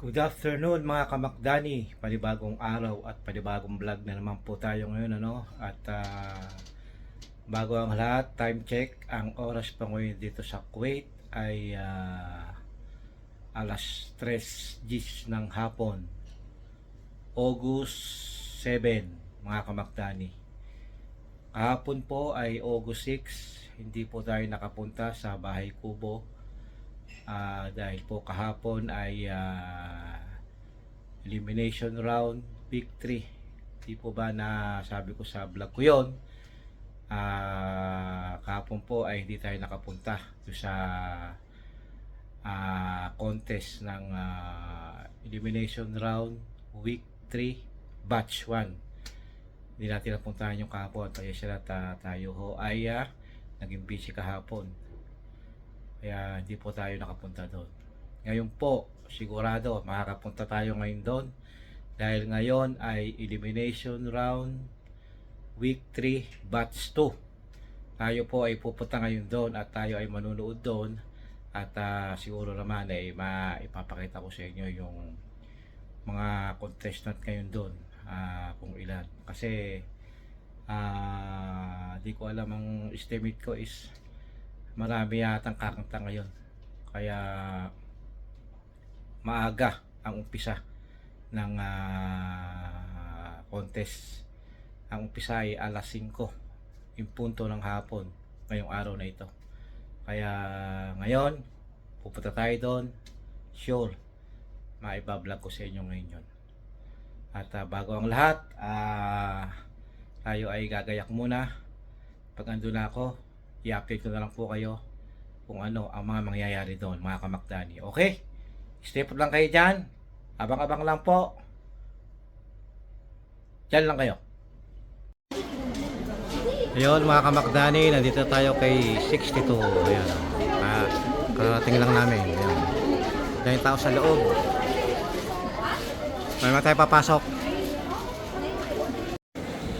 Good afternoon mga kamakdani, panibagong araw at panibagong vlog na naman po tayo ngayon at bago ang lahat, time check, ang oras pa ngayon dito sa Kuwait ay alas 3:10 ng hapon, August 7 mga kamakdani. Kahapon po ay August 6, hindi po tayo nakapunta sa Bahay Kubo. Dahil po kahapon ay elimination round victory. Di po ba na sabi ko sa vlog ko yon, kahapon po ay hindi tayo nakapunta sa contest ng elimination round week 3 batch 1. Hindi natin napuntahan yung kahapon, kaya sila tayo ho ay naging busy kahapon. Kaya hindi po tayo nakapunta doon. Ngayon po, sigurado makakapunta tayo ngayon doon. Dahil ngayon ay elimination round week 3 batch 2. Tayo po ay pupunta ngayon doon at tayo ay manunood doon. At siguro naman ay maipapakita ko sa inyo yung mga contestant ngayon doon. Kung ilan. Kasi di ko alam, ang estimate ko is marami yatang kakanta ngayon, kaya maaga ang umpisa ng contest. Ang umpisa ay alas 5 yung punto ng hapon ngayong araw na ito. Kaya ngayon pupunta tayo doon, sure maibablog ko sa inyo ngayon yun. At bago ang lahat, tayo ay gagayak muna. Pag andun na ako, i-update ko na lang po kayo kung ano ang mga mangyayari doon mga kamakdani. Okay? Stay put lang kayo dyan. Abang-abang lang po. Dyan lang kayo. Ayun mga kamakdani, nandito tayo kay 62. Ayan. Karating lang namin. Ayan. Dahil tao sa loob. May mga tayo papasok.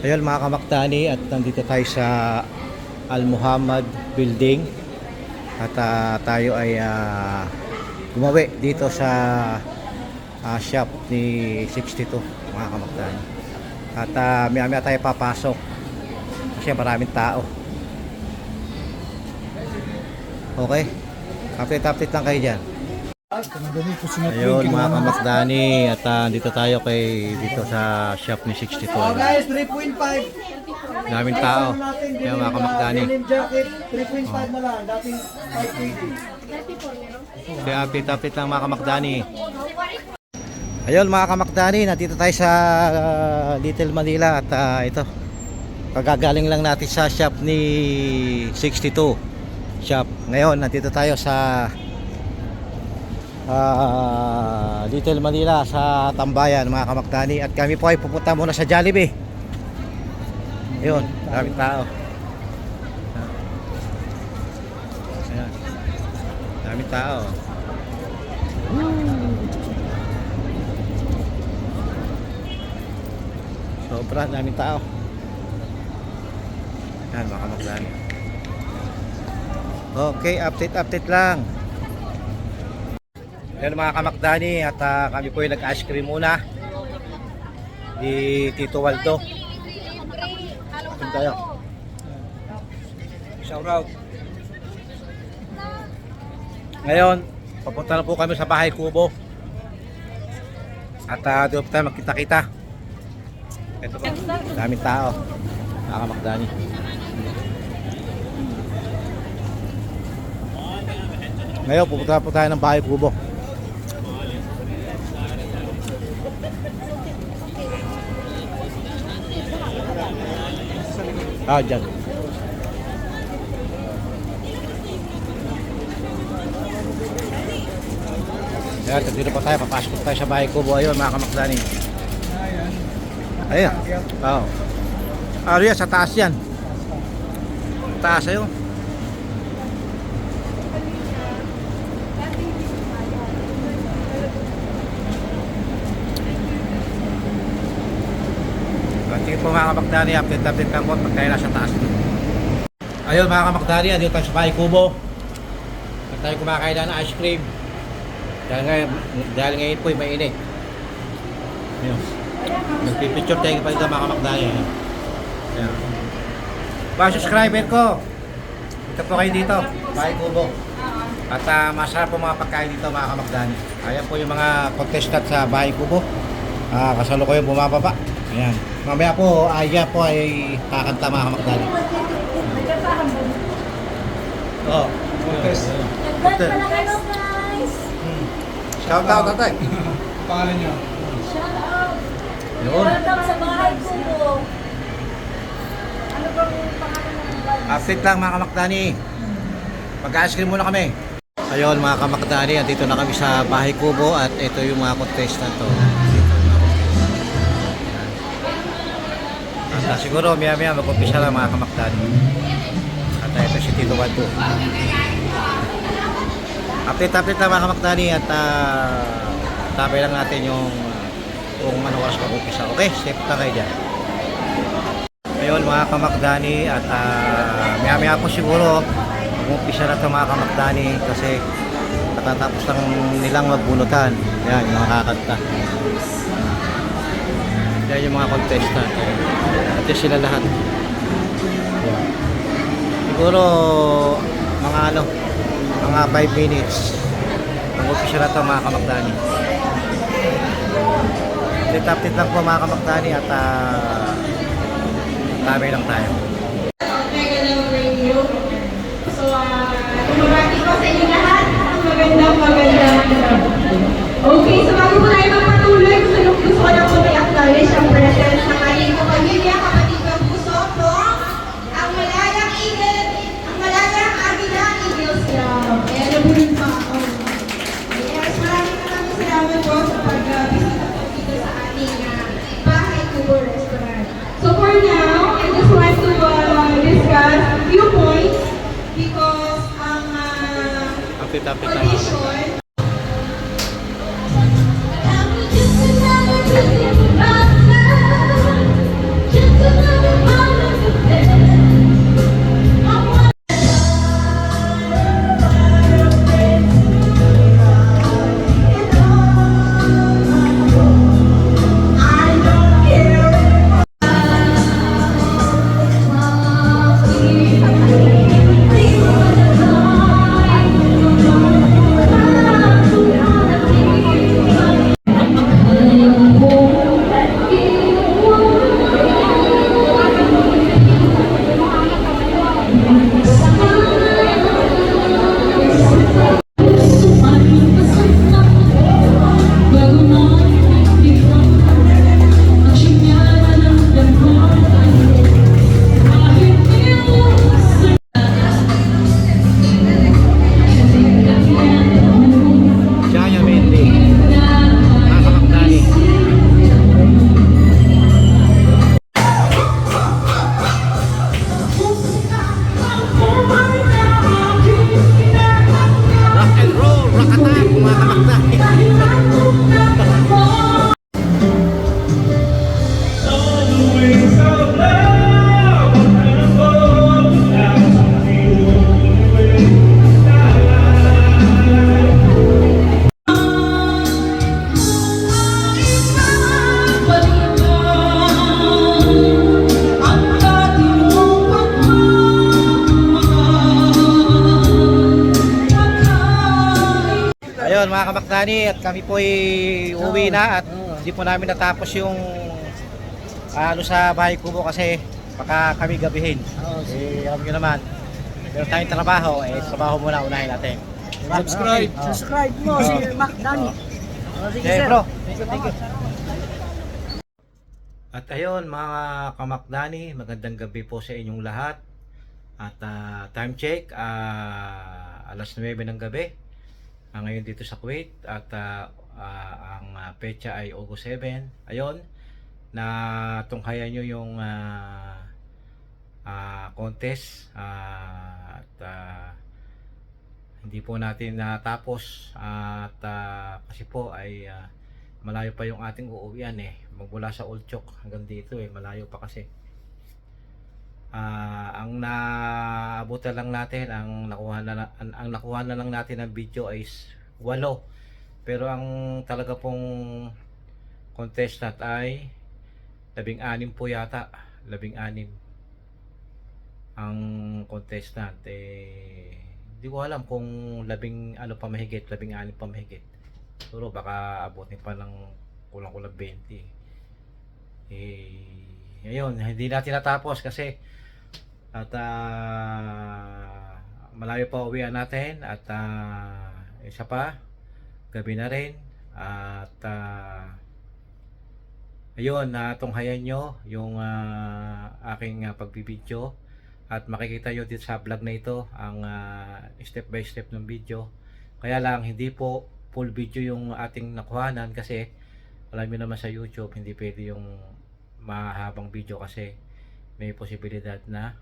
Ayun mga kamakdani, at nandito tayo sa Al Muhammad Building at tayo ay gumawi dito sa shop ni 62 mga kamakdani. At maya tayo papasok kasi maraming tao. Okay, update lang kayo dyan. Ayun mga kamakdani, at dito tayo dito sa shop ni 62. Guys, 3.5. Daming tao. Ayun mga kamakdani. Jacket, 3.5 na lang. Dating 5.80. Kaya update lang mga kamakdani. Ayun mga kamakdani, nandito tayo sa Little Manila at ito, kagagaling lang natin sa shop ni 62 shop. Ngayon nandito tayo sa Little Manila sa Tambayan mga kamakdani, at kami po ay pupunta muna sa Jollibee. Ayun, maraming tao. Ayan, maraming tao. Sobra daming tao. Yan mga kamakdani. Okay, update lang. Yan mga kamakdani, at kami po ay nag-ice cream muna di Tito Waldo. Atin tayo. Shout out. Ngayon papunta na po kami sa Bahay Kubo at doon tayo magkita-kita. Ito po, daming tao mga kamakdani. Ngayon pupunta po tayo ng Bahay Kubo. Dyan. Ayan, dito pa tayo, papasok tayo sa Bahay Kubo. Ayun mga kamakdani. Ayan. Oo. Yan, sa taas yan. Taas ayun. Sige po mga kamakdani, update lang po pag tayo nasa taas. Ayun mga kamakdani, dito tayo sa Bahay Kubo. At tayo kumakain na ng ice cream. Dahil ngayon po ay mainit. Ayun. Nagpipicture tayo pa ito mga kamakdani. Ayan. Mga subscriber ko, ito po kayo dito, Bahay Kubo. At masarap po mga pagkain dito mga kamakdani. Ayan po yung mga contestant sa Bahay Kubo. Kasalukuyan bumababa. Ayan. Mamaya po, po ay kakanta mga kamakdani. Oh, contest. Hello guys! Shout out tatay. Pangalan niyo? Shout out! Yun. Welcome sa bahay ko mo. Ano bang pangalan ng vlog? Update lang mga kamakdani. Mag-ice cream muna kami. Ayun mga kamakdani, dito na kami sa Bahay Kubo at ito yung mga contestant to. At siguro maya mag-umpisa lang mga kamakdani. At ito si Tito Wanto. Update lang mga kamakdani at tapay lang natin yung kung ano oras mag-umpisa. Okay, step na kayo dyan. Ayun mga kamakdani at maya po siguro mag-umpisa na ito mga kamakdani kasi katatapos lang nilang magbunutan. Yan yung mga kakanta. Yan yung mga contestant. At yan sila lahat. Siguro mga 5 minutes mag-umpisa na ito mga kamakdani. Update lang po mga kamakdani at tabi lang tayo. Mega Radio. So, bumabati ko sa inyo lahat. Magandang okay, so bago po tayo magpatuloy, gusto ko lang po may acknowledge ang presence ng ating kapamilya, kapatid ng puso po, ang malayang Agila Eagles Club. Kaya nabulin pa ako. Yes, maraming salamat po sa pag-bisita po dito sa ating Bahay Kubo Restaurant. So for now, I just want to discuss few points because ang Update lang. audition Ayun mga kamakdani at kami po ay uwi na at hindi po namin natapos yung sa Bahay Kubo kasi baka kami gabihin. Alam nyo naman, meron tayong trabaho, trabaho muna unahin natin. Subscribe. Subscribe mo si Mac Dani. Sige Okay sir. bro. Thank you. At ayun mga kamakdani, magandang gabi po sa inyong lahat. At time check, alas 9 ng gabi. Ngayon dito sa Kuwait at ang petsa ay August 7. Ayun, na tunghayan nyo yung contest at hindi po natin natapos at kasi po ay malayo pa yung ating uuwian magmula sa Olchok hanggang dito malayo pa kasi. Ang naabutan lang natin, ang nakuha na lang natin ng video ay 8 Pero ang talaga pong contestant ay 16 po yata. 16 ang contestant. Hindi ko alam kung 10 ano pa mahigit, 16 pa mahigit. Siguro baka abutin pa ng kulang-kulang 20. Ayun, hindi natin natapos kasi at malayo pa uwian natin at isa pa gabi na rin at ayun, tunghayan nyo yung aking pagbibideo at makikita nyo dito sa vlog na ito ang step by step ng video. Kaya lang hindi po full video yung ating nakuhanan kasi alam nyo naman sa YouTube hindi pwede yung mahabang video kasi may posibilidad na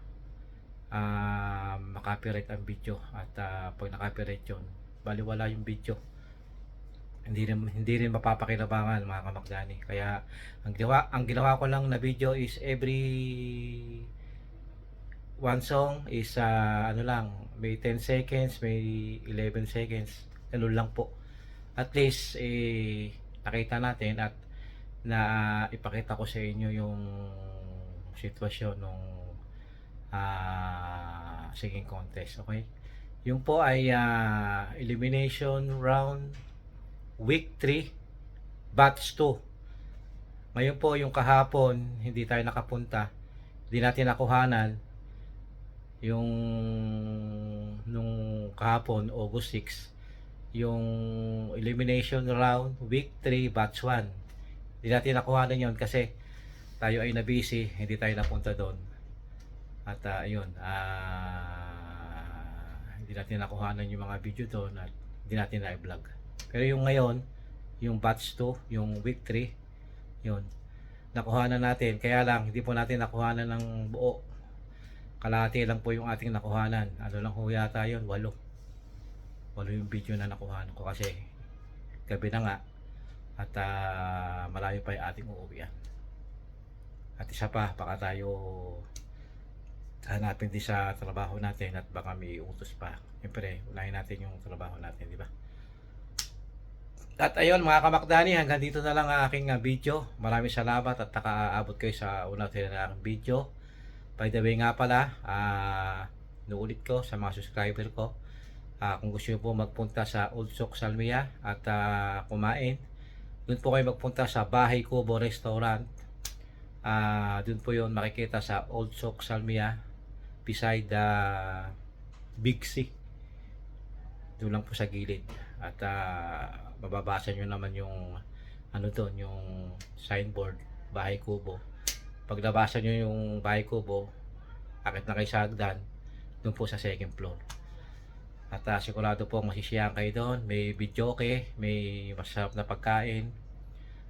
makapiright ang video at pag nakapiright yun baliwala yung video, hindi rin mapapakinabangan mga kamakdani. Kaya ang ginawa ko lang na video is every one song is ano lang, may 10 seconds, may 11 seconds, ganun lang po. At least nakita natin at na ipakita ko sa inyo yung sitwasyon ng singing contest. Okay, yung po ay elimination round week 3 batch 2. Ngayon po yung kahapon hindi tayo nakapunta, hindi natin nakuhanan yung nung kahapon August 6 yung elimination round week 3 batch 1. Hindi natin nakuhanan yon kasi tayo ay na-busy, hindi tayo napunta doon. At ayun, hindi natin nakuhanan yung mga video doon at hindi natin na-vlog. Pero yung ngayon, yung batch 2, yung week 3, yun, nakuhanan natin. Kaya lang, hindi po natin nakuhanan ng buo. Kalahati lang po yung ating nakuhanan. Ano lang ho yata yun, 8 yung video na nakuhanan ko kasi gabi na nga at malayo pa yung ating uuwian. At isa pa, baka tayo hanapin din sa trabaho natin at baka may utos pa. Siyempre, unahin natin yung trabaho natin, di ba? At ayun mga kamakdani, hanggang dito na lang ang aking video. Maraming salamat at nakaabot kayo sa unang tinanakang video. By the way nga pala, nuulit ko sa mga subscriber ko, kung gusto nyo po magpunta sa Old Souk Salmia at kumain, dun po kayo magpunta sa Bahay Kubo Restaurant. Dun po yun makikita sa Old Souk Salmia beside the Big C. Doon lang po sa gilid at mababasa nyo naman yung ano doon, yung signboard Bahay Kubo. Pag nabasa nyo yung Bahay Kubo, akit na kayo sa hagdan, doon po sa second floor. At sigurado po masisiyahan kayo doon. May videoke, may masarap na pagkain.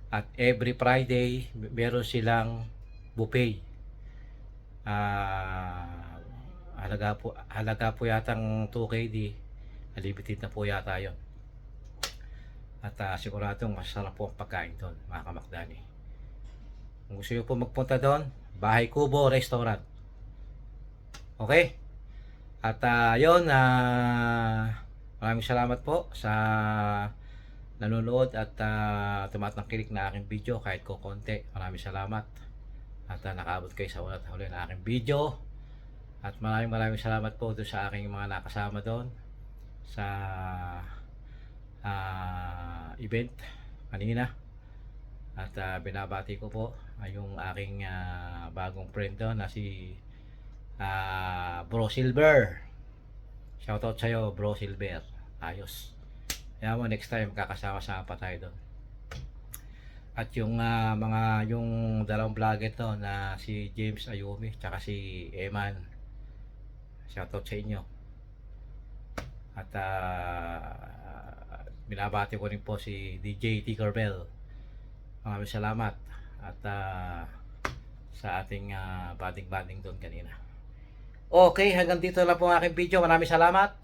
At every Friday meron silang buffet. Halaga po yatang 2KD. Limited na po yata yon. At siguradong masarap po ang pagkain doon mga kamakdani. Kung gusto nyo po magpunta doon, Bahay Kubo Restaurant. Okay? At yun, maraming salamat po sa nanonood at tumatangkilik na aking video kahit ko konti. Maraming salamat. At nakaabot kayo sa ulat huli na aking video. At maraming salamat po doon sa aking mga nakasama doon sa event kanina. At binabati ko po yung aking bagong friend doon na si Bro Silver. Shoutout sa'yo Bro Silver. Ayos. Kaya mo next time kakasama-sama pa tayo doon. At yung yung dalawang vlogger to na si James Ayumi tsaka si Eman, shoutout sa inyo. At binabati ko rin po si DJ Tinkerbell. Maraming salamat. At sa ating banding doon kanina. Okay, hanggang dito lang po ang aking video. Maraming salamat.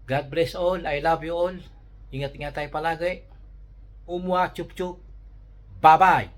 God bless all. I love you all. Ingat-ingat tayo palagi. Umwa chup chup. Bye-bye.